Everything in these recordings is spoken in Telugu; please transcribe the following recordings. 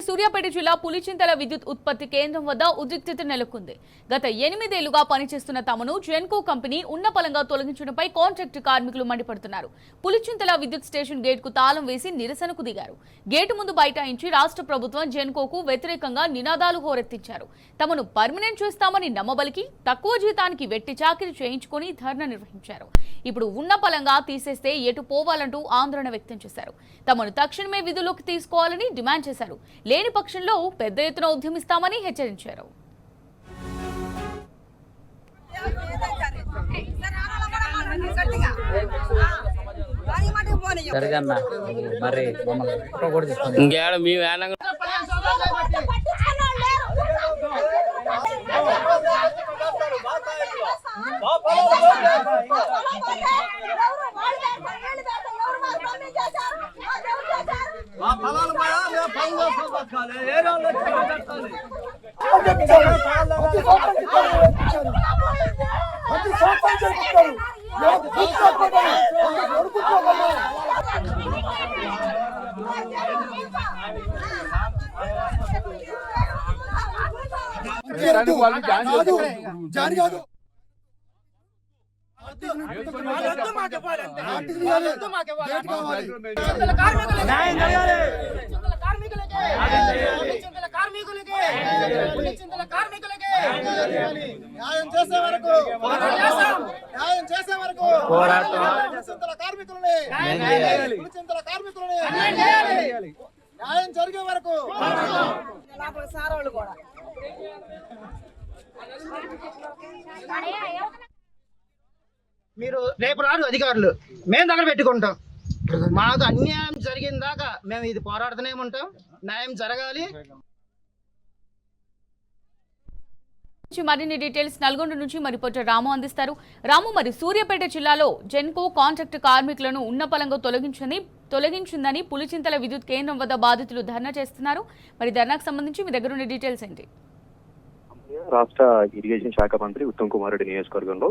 సూర్యాపేట జిల్లా పులిచింతల విద్యుత్ ఉత్పత్తి కేంద్రం వద్ద ఉద్రిక్తత నెలకొంది. గత 8 ఏళ్లుగా పనిచేస్తున్న తమను జెన్కో కంపెనీ ఉన్నపలంగా తొలగించడంపై కాంట్రాక్టు కార్మికులు మండిపడుతున్నారు. పులిచింతల విద్యుత్ స్టేషన్ గేట్ కు తాళం వేసి నిరసనకు దిగారు. గేటు ముందు బైఠాయించి రాష్ట్ర ప్రభుత్వం జెన్కోకు వ్యతిరేకంగా నినాదాలు హోరెత్తించారు. తమను పర్మనెంట్ చేస్తామని నమ్మబలికి తక్కువ జీతానికి వెట్టి చాకిరీ చేయించుకొని ధర్నా నిర్వహించారు. ఇప్పుడు ఉన్నపలంగా తీసేస్తే ఎటు పోవాలంటూ ఆందోళన వ్యక్తం చేశారు. తమను తక్షణమే విధుల్లోకి తీసుకోవాలని డిమాండ్ చేశారు. లేని పక్షంలో పెద్ద ఎత్తున ఉద్యమిస్తామని హెచ్చరించారు. మీరు రేపు రాదు అధికారులు, మేము దగ్గర పెట్టుకుంటాం. మాకు అన్యాయం జరిగిన దాకా మేము ఇది పోరాడుతూనే ఉంటాం. న్యాయం జరగాలి. మరిన్ని డీటెయిల్స్ నల్గొండ నుంచి మరి రిపోర్టర్ రాము అందిస్తారు. రాము, మరి సూర్యాపేట జిల్లాలో జెన్కో కాంట్రాక్ట్ కార్మికులను ఉన్నపలంగా తొలగించిందని పులిచింతల విద్యుత్ కేంద్రం వద్ద బాధితులు ధర్నా చేస్తున్నారు. మరి ధర్నాకు సంబంధించి మీ దగ్గర ఉన్న డీటెయిల్స్ ఏంటి? రాష్ట్ర ఇరిగేషన్ శాఖ మంత్రి ఉత్తమ్ కుమార్ రెడ్డి నియోజకవర్గంలో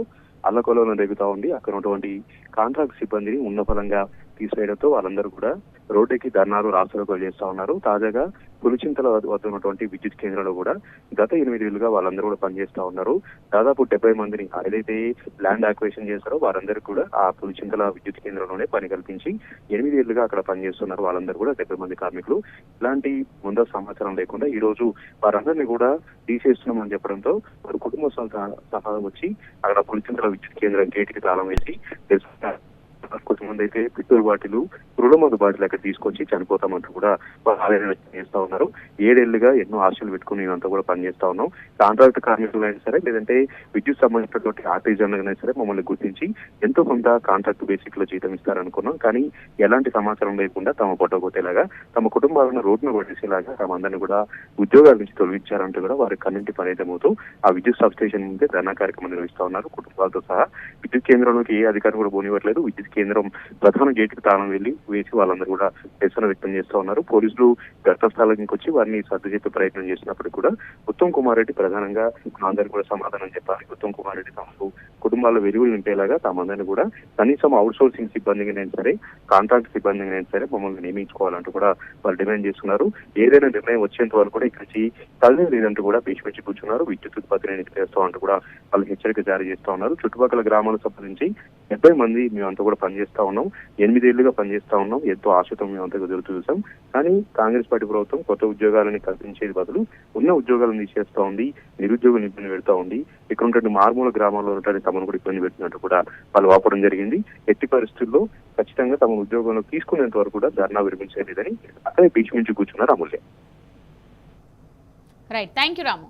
అల్లకొల్లోలం రేగుతా ఉంది. అక్కడ ఉన్నటువంటి కాంట్రాక్ట్ సిబ్బందిని ఉన్నపలంగా తీసివేయడంతో వాళ్ళందరూ కూడా రోడ్డుకి ధర్నాలు రాస్తారోకోలు చేస్తా ఉన్నారు. తాజాగా పులిచింతల వద్ద ఉన్నటువంటి విద్యుత్ కేంద్రంలో కూడా గత 8 ఏళ్లుగా వాళ్ళందరూ కూడా పనిచేస్తా ఉన్నారు. దాదాపు 70 మందిని ఏదైతే ల్యాండ్ యాక్విజిషన్ చేస్తారో వారందరికీ కూడా ఆ పులిచింతల విద్యుత్ కేంద్రంలోనే పని కల్పించి 8 ఏళ్లుగా అక్కడ పనిచేస్తున్నారు. వాళ్ళందరూ కూడా 70 మంది కార్మికులు ఇలాంటి ముందస్తు సమాచారం లేకుండా ఈ రోజు వారందరినీ కూడా తీసేస్తున్నామని చెప్పడంతో వారు కుటుంబ సహా వచ్చి అక్కడ పులిచింతల విద్యుత్ కేంద్రం గేటుకి తాళం వేసి కొంతమంది అయితే పిట్టూరు బాటిలు రుణమందు బాటిల్ అక్కడ తీసుకొచ్చి చనిపోతామంటూ కూడా వాళ్ళు ఆవేదన వ్యక్తం చేస్తా ఉన్నారు. 7 ఏళ్లుగా ఎన్నో ఆశలు పెట్టుకుని మేమంతా కూడా పనిచేస్తా ఉన్నాం. కాంట్రాక్ట్ కార్మికులైనా సరే లేదంటే విద్యుత్ సంబంధించినటువంటి ఆర్టిజన్లైనా సరే మమ్మల్ని గుర్తించి ఎంతో కొంత కాంట్రాక్ట్ బేసిక్ లో జీతం ఇస్తారనుకున్నాం. కానీ ఎలాంటి సమాచారం లేకుండా తమ పొట్టగొట్టేలాగా తమ కుటుంబాలను రోడ్డును పట్టేసేలాగా తమందరినీ కూడా ఉద్యోగాల నుంచి తొలగించారంటూ కూడా వారి కన్నింటి పనితమవుతూ ఆ విద్యుత్ సబ్ స్టేషన్ ముందే ధర్నా కార్యక్రమం నిర్వహిస్తా ఉన్నారు. కుటుంబాలతో సహా విద్యుత్ కేంద్రంలోకి ఏ అధికారం కూడా పోనివ్వట్లేదు. విద్యుత్ కేంద్రం ప్రధాన గేటుకు తాళం వేసి వాళ్ళందరూ కూడా నిరసన వ్యక్తం చేస్తా ఉన్నారు. పోలీసులు ఘటనా స్థలానికి వచ్చి వారిని సర్దు చెప్పే ప్రయత్నం చేసినప్పుడు కూడా ఉత్తమ్ కుమార్ రెడ్డి ప్రధానంగా అందరికీ కూడా సమాధానం చెప్పాలి. ఉత్తమ్ కుమార్ రెడ్డి తమకు కుటుంబాల్లో వెలుగులు నింపేలాగా తమందరినీ కూడా కనీసం అవుట్ సోర్సింగ్ సిబ్బందిగానైనా సరే కాంట్రాక్ట్ సిబ్బందిగానైనా సరే మమ్మల్ని నియమించుకోవాలంటూ కూడా వాళ్ళు డిమాండ్ చేస్తున్నారు. ఏదైనా నిర్ణయం వచ్చేంత వరకు కూడా ఇక్కడి నుంచి కదిలే లేదంటూ కూడా భీష్మించి కూర్చున్నారు. విద్యుత్ ఉత్పత్తిని నిలిపేస్తామంటూ కూడా వాళ్ళు హెచ్చరిక జారీ చేస్తా ఉన్నారు. చుట్టుపక్కల గ్రామాలకు సంబంధించి 70 మంది మేమంతా కూడా పనిచేస్తా ఉన్నాం. 8 ఏళ్లుగా పనిచేస్తా ఉన్నాం. ఎంతో ఆశతో మేమంతా ఎదురు చూసాం. కానీ కాంగ్రెస్ పార్టీ ప్రభుత్వం కొత్త ఉద్యోగాలని కల్పించేది బదులు ఉన్న ఉద్యోగాలను తీసేస్తా ఉంది. నిరుద్యోగులు ఇబ్బంది పెడతా ఉంది. ఇక్కడ ఉన్నటువంటి మారుమూల గ్రామాల్లో ఉన్నటువంటి తమను కూడా ఇబ్బంది పెట్టినట్టు కూడా వాళ్ళు వాపడం జరిగింది. ఎట్టి పరిస్థితుల్లో ఖచ్చితంగా తమ ఉద్యోగంలో తీసుకునేంత వరకు కూడా ధర్నా విరమించలేదని అక్కడే భీష్మించి కూర్చున్నారు. Amulya. Right, thank you Ramu.